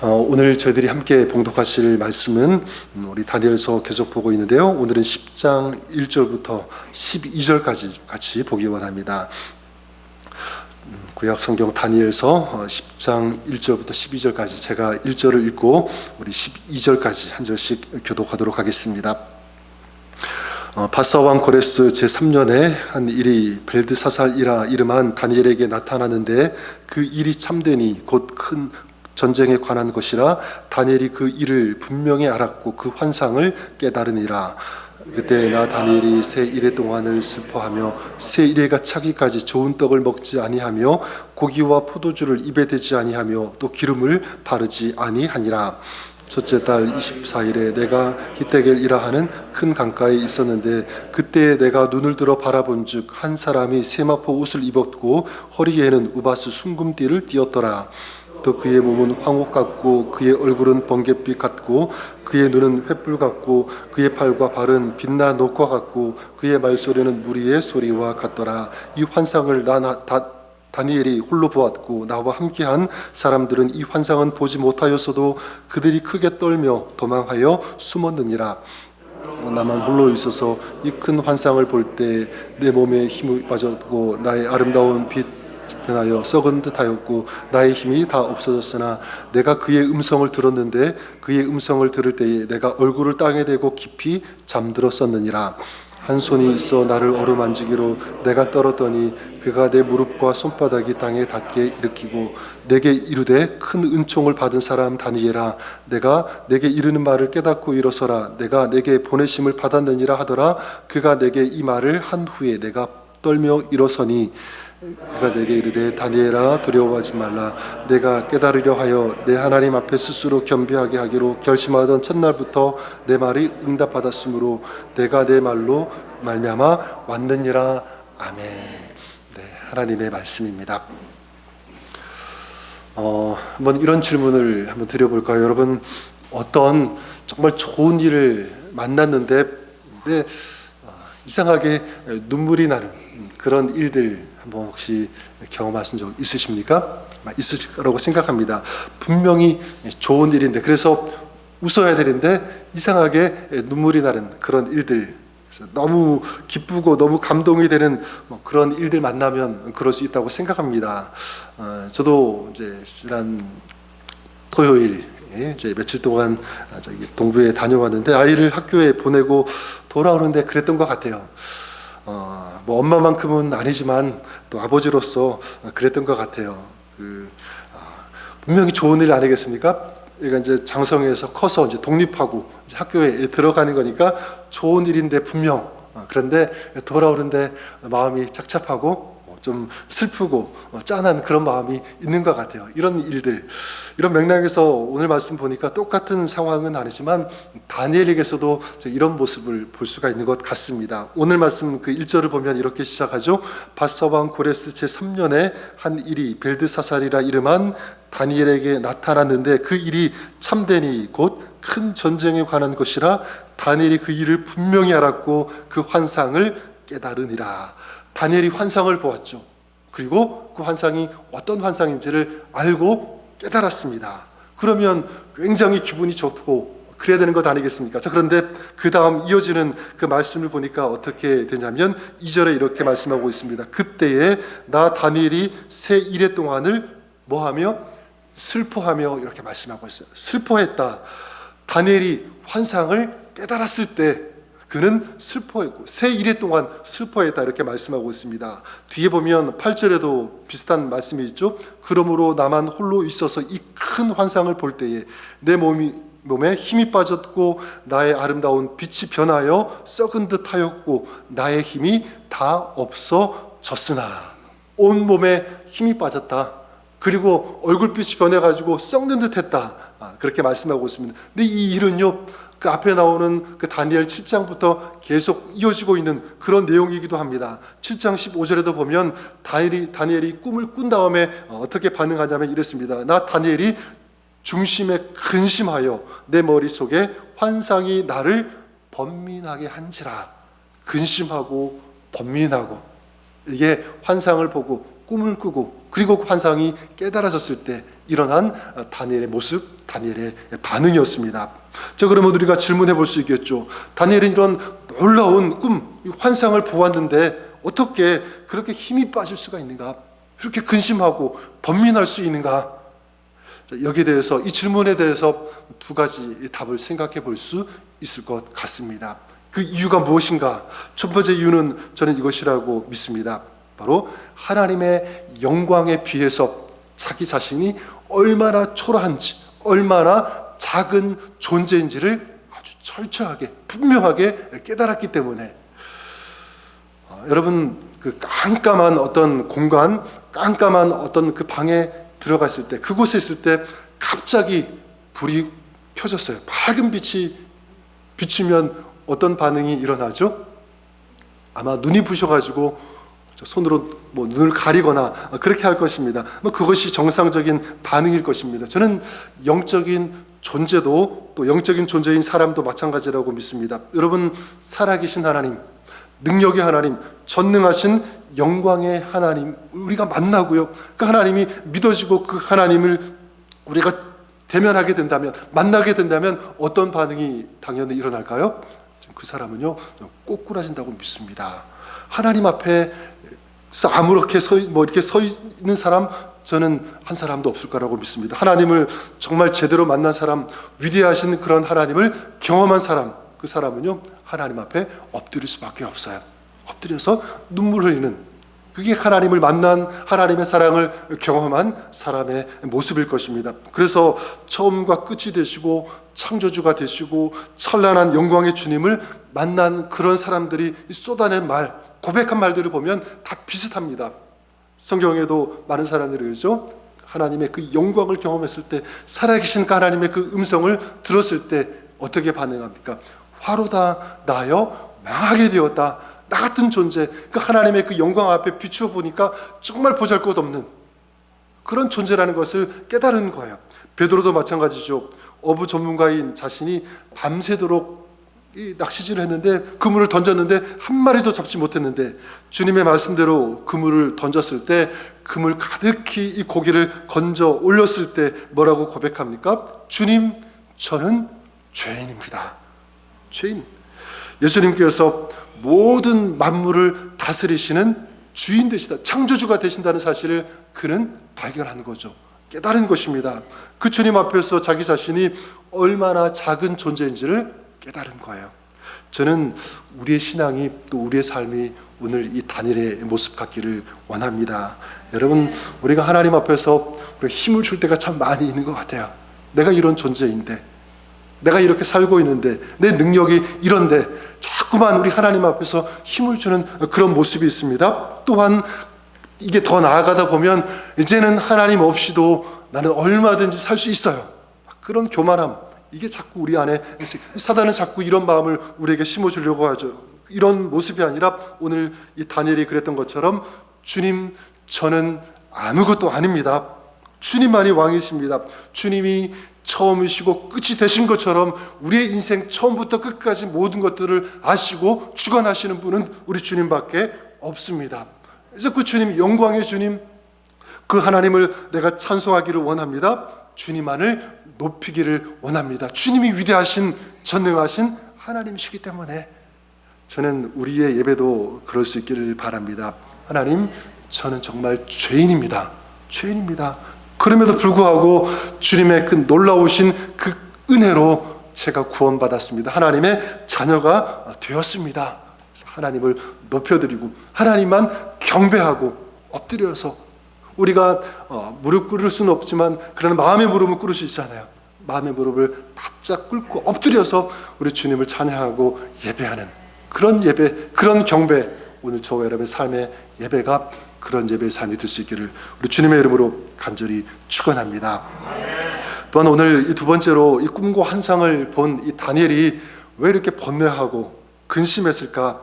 오늘 저희들이 함께 봉독하실 말씀은 우리 다니엘서 계속 보고 있는데요. 오늘은 10장 1절부터 12절까지 같이 보기 원합니다. 구약 성경 다니엘서 10장 1절부터 12절까지 제가 1절을 읽고 우리 12절까지 한 절씩 교독하도록 하겠습니다. 바사 왕 고레스 제3년에 한 일이 벨드사살이라 이름한 다니엘에게 나타나는데 그 일이 참되니 곧 큰 전쟁에 관한 것이라 다니엘이 그 일을 분명히 알았고 그 환상을 깨달으니라. 그때 나 다니엘이 새 이래 동안을 슬퍼하며 새 이래가 차기까지 좋은 떡을 먹지 아니하며 고기와 포도주를 입에 대지 아니하며 또 기름을 바르지 아니하니라. 첫째 달 24일에 내가 히데겔이라 하는 큰 강가에 있었는데 그때 내가 눈을 들어 바라본즉 한 사람이 세마포 옷을 입었고 허리에는 우바스 순금띠를 띠었더라. 또 그의 몸은 황옥 같고 그의 얼굴은 번갯빛 같고 그의 눈은 횃불 같고 그의 팔과 발은 빛나 녹과 같고 그의 말소리는 무리의 소리와 같더라. 이 환상을 다니엘이 홀로 보았고 나와 함께한 사람들은 이 환상은 보지 못하였어도 그들이 크게 떨며 도망하여 숨었느니라. 나만 홀로 있어서 이 큰 환상을 볼 때 내 몸에 힘이 빠졌고 나의 아름다운 빛 변하여 썩은 듯하였고 나의 힘이 다 없어졌으나 내가 그의 음성을 들었는데 그의 음성을 들을 때에 내가 얼굴을 땅에 대고 깊이 잠들었었느니라. 한 손이 있어 나를 어루만지기로 내가 떨었더니 그가 내 무릎과 손바닥이 땅에 닿게 일으키고 내게 이르되 큰 은총을 받은 사람 다니엘아 내가 내게 이르는 말을 깨닫고 일어서라. 내가 내게 보내심을 받았느니라 하더라. 그가 내게 이 말을 한 후에 내가 떨며 일어서니 그가 내게 이르되 다니엘아 두려워하지 말라. 내가 깨달으려 하여 내 하나님 앞에 스스로 겸비하게 하기로 결심하던 첫날부터 내 말이 응답받았으므로 내가 내 말로 말미암아 왔느니라. 아멘. 네, 하나님의 말씀입니다. 한번 이런 질문을 한번 드려볼까요? 여러분 어떤 정말 좋은 일을 만났는데 이상하게 눈물이 나는 그런 일들 한번 혹시 경험하신 적 있으십니까? 있으실 거라고 생각합니다. 분명히 좋은 일인데 그래서 웃어야 되는데 이상하게 눈물이 나는 그런 일들, 너무 기쁘고 너무 감동이 되는 그런 일들 만나면 그럴 수 있다고 생각합니다. 저도 이제 지난 토요일 이제 며칠 동안 동부에 다녀왔는데 아이를 학교에 보내고 돌아오는데 그랬던 것 같아요. 뭐 엄마만큼은 아니지만 또 아버지로서 그랬던 것 같아요. 분명히 좋은 일 아니겠습니까? 얘가 이제 장성에서 커서 이제 독립하고 이제 학교에 들어가는 거니까 좋은 일인데 분명 그런데 돌아오는데 마음이 착잡하고 좀 슬프고 짠한 그런 마음이 있는 것 같아요. 이런 일들, 이런 맥락에서 오늘 말씀 보니까 똑같은 상황은 아니지만 다니엘에게서도 이런 모습을 볼 수가 있는 것 같습니다. 오늘 말씀 그 1절을 보면 이렇게 시작하죠. 바사 왕 고레스 제3년에 한 일이 벨드사살이라 이름한 다니엘에게 나타났는데 그 일이 참되니 곧 큰 전쟁에 관한 것이라 다니엘이 그 일을 분명히 알았고 그 환상을 깨달으니라. 다니엘이 환상을 보았죠. 그리고 그 환상이 어떤 환상인지를 알고 깨달았습니다. 그러면 굉장히 기분이 좋고 그래야 되는 것 아니겠습니까? 자, 그런데 그 다음 이어지는 그 말씀을 보니까 어떻게 되냐면 2절에 이렇게 말씀하고 있습니다. 그때에 나 다니엘이 새 이래 동안을 뭐하며? 슬퍼하며 이렇게 말씀하고 있어요. 슬퍼했다. 다니엘이 환상을 깨달았을 때 그는 슬퍼했고 새 이래 동안 슬퍼했다 이렇게 말씀하고 있습니다. 뒤에 보면 8절에도 비슷한 말씀이 있죠. 그러므로 나만 홀로 있어서 이 큰 환상을 볼 때에 내 몸에 힘이 빠졌고 나의 아름다운 빛이 변하여 썩은 듯 하였고 나의 힘이 다 없어졌으나. 온 몸에 힘이 빠졌다. 그리고 얼굴빛이 변해가지고 썩는 듯 했다. 그렇게 말씀하고 있습니다. 근데 이 일은요 그 앞에 나오는 그 다니엘 7장부터 계속 이어지고 있는 그런 내용이기도 합니다. 7장 15절에도 보면 다니엘이 꿈을 꾼 다음에 어떻게 반응하냐면 이랬습니다. 나 다니엘이 중심에 근심하여 내 머릿속에 환상이 나를 번민하게 한지라. 근심하고 번민하고 이게 환상을 보고 꿈을 꾸고 그리고 그 환상이 깨달아졌을 때 일어난 다니엘의 모습, 다니엘의 반응이었습니다. 자, 그러면 우리가 질문해 볼 수 있겠죠. 다니엘은 이런 놀라운 꿈, 환상을 보았는데 어떻게 그렇게 힘이 빠질 수가 있는가? 그렇게 근심하고 번민할 수 있는가? 자, 여기에 대해서, 이 질문에 대해서 두 가지 답을 생각해 볼 수 있을 것 같습니다. 그 이유가 무엇인가? 첫 번째 이유는 저는 이것이라고 믿습니다. 바로 하나님의 영광에 비해서 자기 자신이 얼마나 초라한지, 얼마나 작은 존재인지를 아주 철저하게 분명하게 깨달았기 때문에 여러분, 그 깜깜한 어떤 공간, 깜깜한 어떤 그 방에 들어갔을 때, 그곳에 있을 때 갑자기 불이 켜졌어요. 밝은 빛이 비추면 어떤 반응이 일어나죠? 아마 눈이 부셔가지고 손으로 뭐 눈을 가리거나 그렇게 할 것입니다. 그것이 정상적인 반응일 것입니다. 저는 영적인 존재도, 또 영적인 존재인 사람도 마찬가지라고 믿습니다. 여러분, 살아계신 하나님, 능력의 하나님, 전능하신 영광의 하나님, 우리가 만나고요, 그 하나님이 믿어지고 그 하나님을 우리가 대면하게 된다면, 만나게 된다면 어떤 반응이 당연히 일어날까요? 그 사람은요, 꼬꾸라진다고 믿습니다. 하나님 앞에 아무렇게 이렇게 서 있는 사람, 저는 한 사람도 없을 거라고 믿습니다. 하나님을 정말 제대로 만난 사람, 위대하신 그런 하나님을 경험한 사람, 그 사람은요, 하나님 앞에 엎드릴 수밖에 없어요. 엎드려서 눈물 흘리는, 그게 하나님을 만난, 하나님의 사랑을 경험한 사람의 모습일 것입니다. 그래서 처음과 끝이 되시고 창조주가 되시고 찬란한 영광의 주님을 만난 그런 사람들이 쏟아낸 말, 고백한 말들을 보면 다 비슷합니다. 성경에도 많은 사람들이 그러죠. 하나님의 그 영광을 경험했을 때, 살아계신 그 하나님의 그 음성을 들었을 때 어떻게 반응합니까? 화로다 나여 망하게 되었다. 나 같은 존재, 그 하나님의 그 영광 앞에 비추어 보니까 정말 보잘것없는 그런 존재라는 것을 깨달은 거예요. 베드로도 마찬가지죠. 어부 전문가인 자신이 밤새도록 낚시질을 했는데, 그물을 던졌는데 한 마리도 잡지 못했는데, 주님의 말씀대로 그물을 던졌을 때 그물 가득히 이 고기를 건져 올렸을 때 뭐라고 고백합니까? 주님, 저는 죄인입니다. 죄인. 예수님께서 모든 만물을 다스리시는 주인 되시다, 창조주가 되신다는 사실을 그는 발견하는 거죠. 깨달은 것입니다. 그 주님 앞에서 자기 자신이 얼마나 작은 존재인지를 깨달은 거예요. 저는 우리의 신앙이, 또 우리의 삶이 오늘 이 다니엘의 모습 같기를 원합니다. 여러분, 우리가 하나님 앞에서 우리가 힘을 줄 때가 참 많이 있는 것 같아요. 내가 이런 존재인데, 내가 이렇게 살고 있는데, 내 능력이 이런데, 자꾸만 우리 하나님 앞에서 힘을 주는 그런 모습이 있습니다. 또한 이게 더 나아가다 보면 이제는 하나님 없이도 나는 얼마든지 살 수 있어요. 그런 교만함, 이게 자꾸 우리 안에, 사단은 자꾸 이런 마음을 우리에게 심어주려고 하죠. 이런 모습이 아니라 오늘 이 다니엘이 그랬던 것처럼, 주님, 저는 아무것도 아닙니다. 주님만이 왕이십니다. 주님이 처음이시고 끝이 되신 것처럼 우리의 인생 처음부터 끝까지 모든 것들을 아시고 주관하시는 분은 우리 주님밖에 없습니다. 그래서 그 주님, 영광의 주님, 그 하나님을 내가 찬송하기를 원합니다. 주님만을 높이기를 원합니다. 주님이 위대하신, 전능하신 하나님이시기 때문에 저는 우리의 예배도 그럴 수 있기를 바랍니다. 하나님, 저는 정말 죄인입니다. 죄인입니다. 그럼에도 불구하고 주님의 그 놀라우신 그 은혜로 제가 구원받았습니다. 하나님의 자녀가 되었습니다. 하나님을 높여드리고 하나님만 경배하고 엎드려서, 우리가 무릎 꿇을 수는 없지만 그러나 마음의 무릎을 꿇을 수 있잖아요. 마음의 무릎을 바짝 꿇고 엎드려서 우리 주님을 찬양하고 예배하는 그런 예배, 그런 경배, 오늘 저와 여러분의 삶의 예배가 그런 예배의 삶이 될 수 있기를 우리 주님의 이름으로 간절히 축원합니다. 또한 오늘 이 두 번째로, 이 꿈과 환상을 본 이 다니엘이 왜 이렇게 번뇌하고 근심했을까?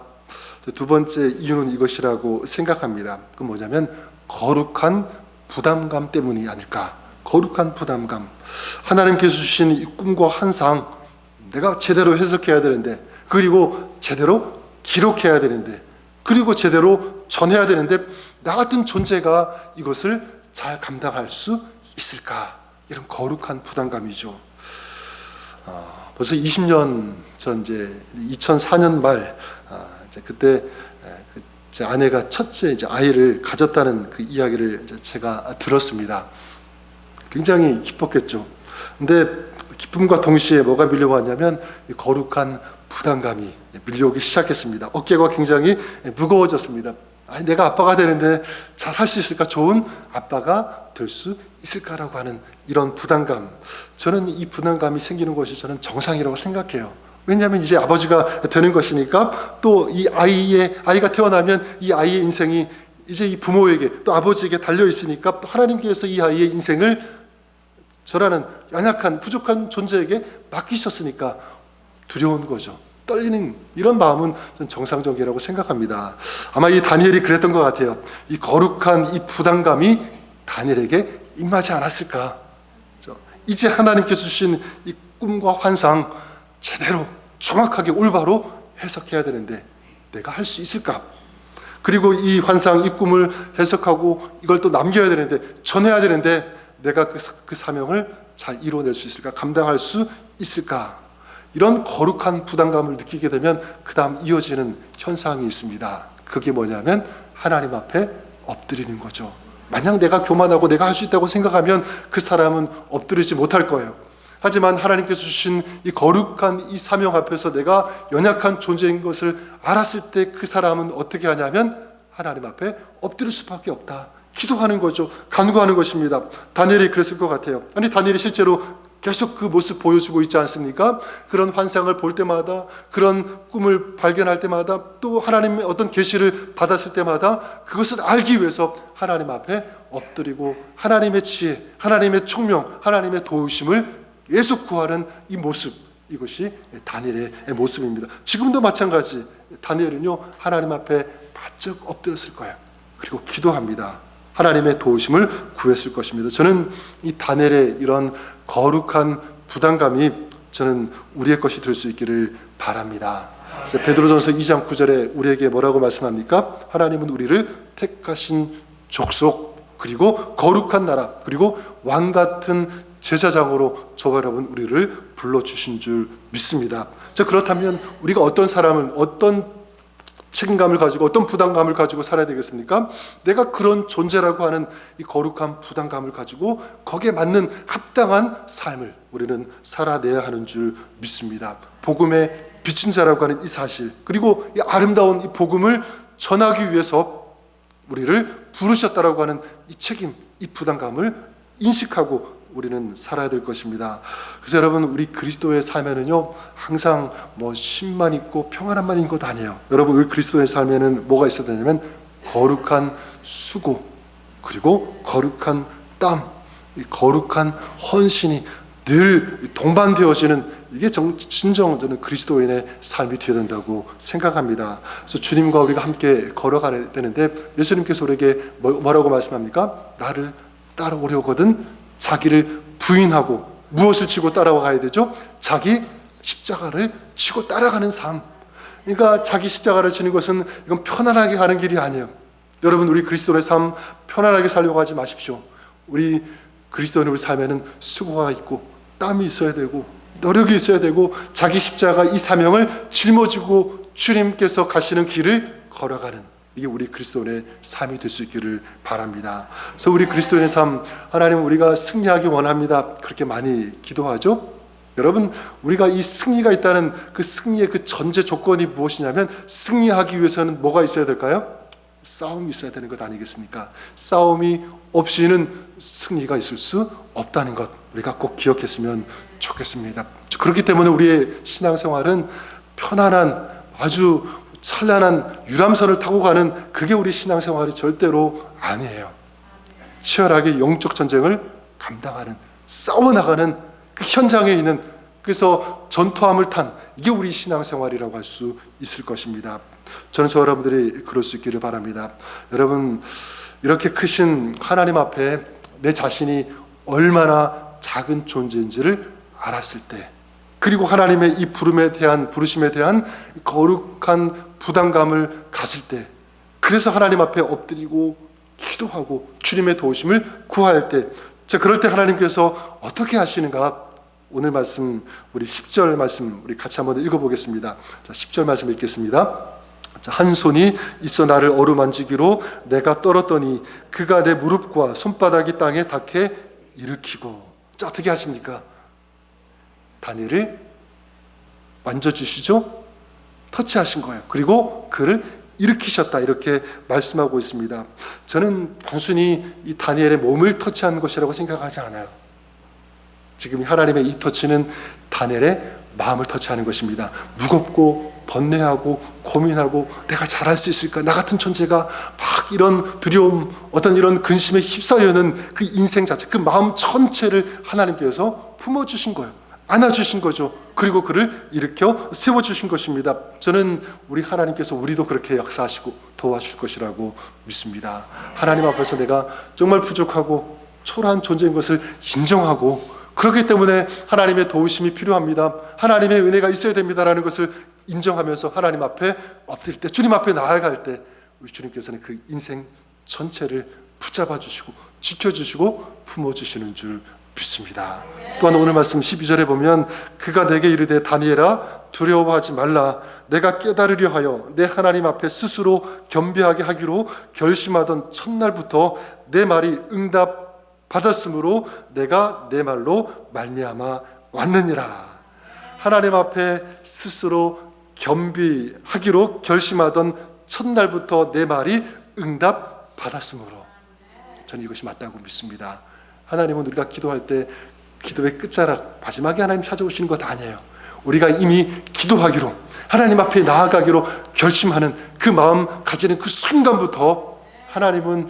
두 번째 이유는 이것이라고 생각합니다. 그 뭐냐면 거룩한 부담감 때문이 아닐까. 거룩한 부담감. 하나님께서 주신 이 꿈과 환상, 내가 제대로 해석해야 되는데, 그리고 제대로 기록해야 되는데, 그리고 제대로 전해야 되는데 나 같은 존재가 이것을 잘 감당할 수 있을까? 이런 거룩한 부담감이죠. 벌써 20년 전 이제 2004년 말 이제 그때 제 아내가 첫째 이제 아이를 가졌다는 그 이야기를 이제 제가 들었습니다. 굉장히 기뻤겠죠. 근데 기쁨과 동시에 뭐가 밀려왔냐면 거룩한 부담감이 밀려오기 시작했습니다. 어깨가 굉장히 무거워졌습니다. 내가 아빠가 되는데 잘 할 수 있을까? 좋은 아빠가 될 수 있을까라고 하는 이런 부담감. 저는 이 부담감이 생기는 것이 저는 정상이라고 생각해요. 왜냐하면 이제 아버지가 되는 것이니까 또 이 아이가 태어나면 이 아이의 인생이 이제 이 부모에게 또 아버지에게 달려 있으니까 또 하나님께서 이 아이의 인생을 저라는 연약한 부족한 존재에게 맡기셨으니까 두려운 거죠. 떨리는 이런 마음은 전 정상적이라고 생각합니다. 아마 이 다니엘이 그랬던 것 같아요. 이 거룩한 이 부담감이 다니엘에게 임하지 않았을까. 이제 하나님께서 주신 이 꿈과 환상 제대로 정확하게 올바로 해석해야 되는데 내가 할 수 있을까? 그리고 이 환상, 이 꿈을 해석하고 이걸 또 남겨야 되는데 전해야 되는데 내가 그 사명을 잘 이루어낼 수 있을까? 감당할 수 있을까? 이런 거룩한 부담감을 느끼게 되면 그 다음 이어지는 현상이 있습니다. 그게 뭐냐면 하나님 앞에 엎드리는 거죠. 만약 내가 교만하고 내가 할 수 있다고 생각하면 그 사람은 엎드리지 못할 거예요. 하지만 하나님께서 주신 이 거룩한 이 사명 앞에서 내가 연약한 존재인 것을 알았을 때 그 사람은 어떻게 하냐면 하나님 앞에 엎드릴 수밖에 없다. 기도하는 거죠. 간구하는 것입니다. 다니엘이 그랬을 것 같아요. 아니 다니엘이 실제로 계속 그 모습 보여주고 있지 않습니까? 그런 환상을 볼 때마다, 그런 꿈을 발견할 때마다, 또 하나님의 어떤 계시를 받았을 때마다 그것을 알기 위해서 하나님 앞에 엎드리고 하나님의 지혜, 하나님의 총명, 하나님의 도우심을 계속 구하는 이 모습, 이것이 다니엘의 모습입니다. 지금도 마찬가지. 다니엘은요 하나님 앞에 바짝 엎드렸을 거예요. 그리고 기도합니다. 하나님의 도우심을 구했을 것입니다. 저는 이 다니엘의 이런 거룩한 부담감이 저는 우리의 것이 될 수 있기를 바랍니다. 그래서 베드로전서 2장 9절에 우리에게 뭐라고 말씀합니까? 하나님은 우리를 택하신 족속, 그리고 거룩한 나라, 그리고 왕 같은 제사장으로 저와 여러분 우리를 불러주신 줄 믿습니다. 자, 그렇다면 우리가 어떤 사람을, 어떤 책임감을 가지고 어떤 부담감을 가지고 살아야 되겠습니까? 내가 그런 존재라고 하는 이 거룩한 부담감을 가지고 거기에 맞는 합당한 삶을 우리는 살아내야 하는 줄 믿습니다. 복음의 비친 자라고 하는 이 사실, 그리고 이 아름다운 이 복음을 전하기 위해서 우리를 부르셨다라고 하는 이 책임, 이 부담감을 인식하고 우리는 살아야 될 것입니다. 그래서 여러분, 우리 그리스도의 삶에는요 항상 뭐 쉼만 있고 평안함만 있는 것 아니에요. 여러분, 우리 그리스도의 삶에는 뭐가 있어야 되냐면 거룩한 수고, 그리고 거룩한 땀, 이 거룩한 헌신이 늘 동반되어지는, 이게 진정 저는 그리스도인의 삶이 되어야 된다고 생각합니다. 그래서 주님과 우리가 함께 걸어가야 되는데 예수님께서 우리에게 뭐라고 말씀합니까? 나를 따라오려거든 자기를 부인하고 무엇을 지고 따라가야 되죠? 자기 십자가를 지고 따라가는 삶. 그러니까 자기 십자가를 지는 것은 이건 편안하게 가는 길이 아니에요. 여러분, 우리 그리스도의 삶 편안하게 살려고 하지 마십시오. 우리 그리스도인의 삶에는 수고가 있고 땀이 있어야 되고 노력이 있어야 되고 자기 십자가 이 사명을 짊어지고 주님께서 가시는 길을 걸어가는, 이게 우리 그리스도인의 삶이 될 수 있기를 바랍니다. 그래서 우리 그리스도인의 삶, 하나님은 우리가 승리하기 원합니다. 그렇게 많이 기도하죠. 여러분, 우리가 이 승리가 있다는 그 승리의 그 전제 조건이 무엇이냐면, 승리하기 위해서는 뭐가 있어야 될까요? 싸움이 있어야 되는 것 아니겠습니까? 싸움이 없이는 승리가 있을 수 없다는 것, 우리가 꼭 기억했으면 좋겠습니다. 그렇기 때문에 우리의 신앙생활은 편안한, 아주 찬란한 유람선을 타고 가는, 그게 우리 신앙생활이 절대로 아니에요. 치열하게 영적 전쟁을 감당하는, 싸워나가는 그 현장에 있는, 그래서 전투함을 탄, 이게 우리 신앙생활이라고 할 수 있을 것입니다. 저는 저 여러분들이 그럴 수 있기를 바랍니다. 여러분, 이렇게 크신 하나님 앞에 내 자신이 얼마나 작은 존재인지를 알았을 때, 그리고 하나님의 이 부르심에 대한 거룩한 부담감을 가질 때, 그래서 하나님 앞에 엎드리고 기도하고 주님의 도우심을 구할 때, 자, 그럴 때 하나님께서 어떻게 하시는가? 오늘 말씀, 우리 10절 말씀 우리 같이 한번 읽어보겠습니다. 자, 10절 말씀 읽겠습니다. 자, 한 손이 있어 나를 어루만지기로 내가 떨었더니 그가 내 무릎과 손바닥이 땅에 닿게 일으키고. 자, 어떻게 하십니까? 다니엘을 만져주시죠? 터치하신 거예요. 그리고 그를 일으키셨다, 이렇게 말씀하고 있습니다. 저는 단순히 이 다니엘의 몸을 터치한 것이라고 생각하지 않아요. 지금 하나님의 이 터치는 다니엘의 마음을 터치하는 것입니다. 무겁고 번뇌하고 고민하고 내가 잘할 수 있을까? 나 같은 존재가 막 이런 두려움, 어떤 이런 근심에 휩싸여는 그 인생 자체, 그 마음 전체를 하나님께서 품어주신 거예요. 안아주신 거죠. 그리고 그를 일으켜 세워주신 것입니다. 저는 우리 하나님께서 우리도 그렇게 역사하시고 도와줄 것이라고 믿습니다. 하나님 앞에서 내가 정말 부족하고 초라한 존재인 것을 인정하고, 그렇기 때문에 하나님의 도우심이 필요합니다. 하나님의 은혜가 있어야 됩니다라는 것을 인정하면서 하나님 앞에 엎드릴 때, 주님 앞에 나아갈 때 우리 주님께서는 그 인생 전체를 붙잡아 주시고 지켜주시고 품어주시는 줄 믿습니다. 또한 오늘 말씀 12절에 보면 그가 내게 이르되 다니엘아 두려워하지 말라. 내가 깨달으려 하여 내 하나님 앞에 스스로 겸비하게 하기로 결심하던 첫날부터 내 말이 응답 받았으므로 내가 내 말로 말미암아 왔느니라. 하나님 앞에 스스로 겸비하기로 결심하던 첫날부터 내 말이 응답 받았으므로, 저는 이것이 맞다고 믿습니다. 하나님은 우리가 기도할 때 기도의 끝자락 마지막에 하나님 찾아오시는 것 아니에요. 우리가 이미 기도하기로, 하나님 앞에 나아가기로 결심하는 그 마음 가지는 그 순간부터 하나님은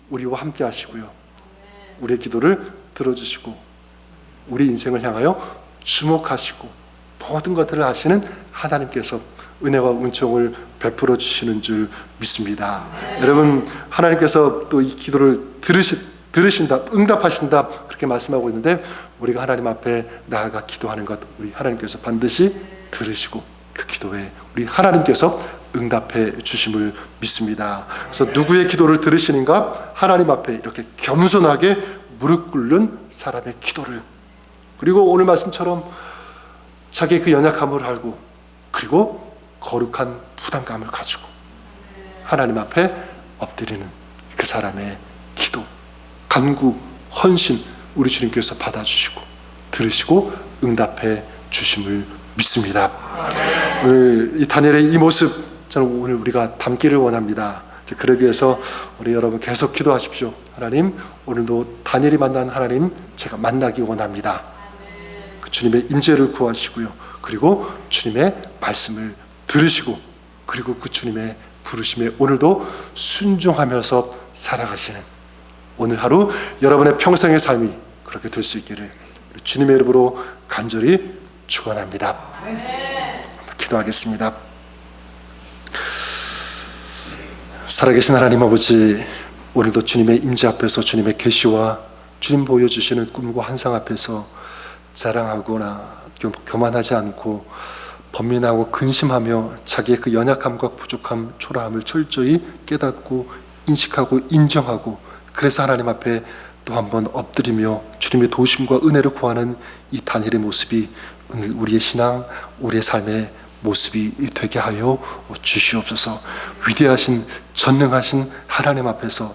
우리와 함께 하시고요, 우리의 기도를 들어주시고 우리 인생을 향하여 주목하시고 모든 것들을 하시는 하나님께서 은혜와 은총을 베풀어 주시는 줄 믿습니다. 여러분, 하나님께서 또 이 기도를 들으신다, 응답하신다, 그렇게 말씀하고 있는데, 우리가 하나님 앞에 나아가 기도하는 것 우리 하나님께서 반드시 들으시고 그 기도에 우리 하나님께서 응답해 주심을 믿습니다. 그래서 누구의 기도를 들으시는가? 하나님 앞에 이렇게 겸손하게 무릎 꿇는 사람의 기도를, 그리고 오늘 말씀처럼 자기의 그 연약함을 알고 그리고 거룩한 부담감을 가지고 하나님 앞에 엎드리는 그 사람의 기도, 간구, 헌신, 우리 주님께서 받아주시고 들으시고 응답해 주심을 믿습니다. 오늘 이 다니엘의 이 모습, 저는 오늘 우리가 담기를 원합니다. 그러기 위해서 우리 여러분 계속 기도하십시오. 하나님, 오늘도 다니엘이 만난 하나님 제가 만나기 원합니다. 그 주님의 임재를 구하시고요, 그리고 주님의 말씀을 들으시고 그리고 그 주님의 부르심에 오늘도 순종하면서 살아가시는 오늘 하루 여러분의 평생의 삶이 그렇게 될 수 있기를 주님의 이름으로 간절히 축원합니다. 기도하겠습니다. 살아계신 하나님 아버지, 오늘도 주님의 임재 앞에서 주님의 계시와 주님 보여주시는 꿈과 환상 앞에서 자랑하거나 교만하지 않고 번민하고 근심하며 자기의 그 연약함과 부족함, 초라함을 철저히 깨닫고 인식하고 인정하고, 그래서 하나님 앞에 또 한번 엎드리며 주님의 도우심과 은혜를 구하는 이 다니엘의 모습이 오늘 우리의 신앙, 우리의 삶의 모습이 되게 하여 주시옵소서. 위대하신 전능하신 하나님 앞에서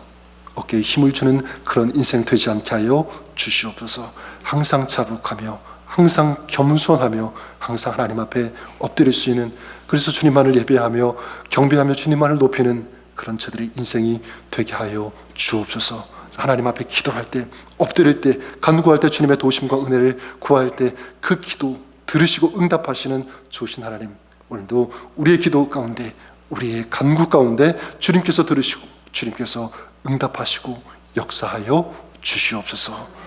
어깨에 힘을 주는 그런 인생 되지 않게 하여 주시옵소서. 항상 자복하며 항상 겸손하며 항상 하나님 앞에 엎드릴 수 있는, 그래서 주님만을 예배하며 경배하며 주님만을 높이는 그런 저들의 인생이 되게 하여 주옵소서. 하나님 앞에 기도할 때, 엎드릴 때, 간구할 때 주님의 도우심과 은혜를 구할 때 그 기도 들으시고 응답하시는 좋으신 하나님, 오늘도 우리의 기도 가운데, 우리의 간구 가운데 주님께서 들으시고 주님께서 응답하시고 역사하여 주시옵소서.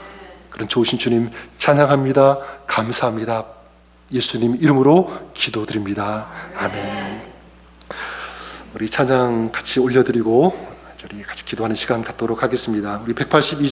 그런 좋으신 주님 찬양합니다. 감사합니다. 예수님 이름으로 기도드립니다. 아멘. 우리 찬양 같이 올려드리고 저희 같이 기도하는 시간 갖도록 하겠습니다. 우리 182장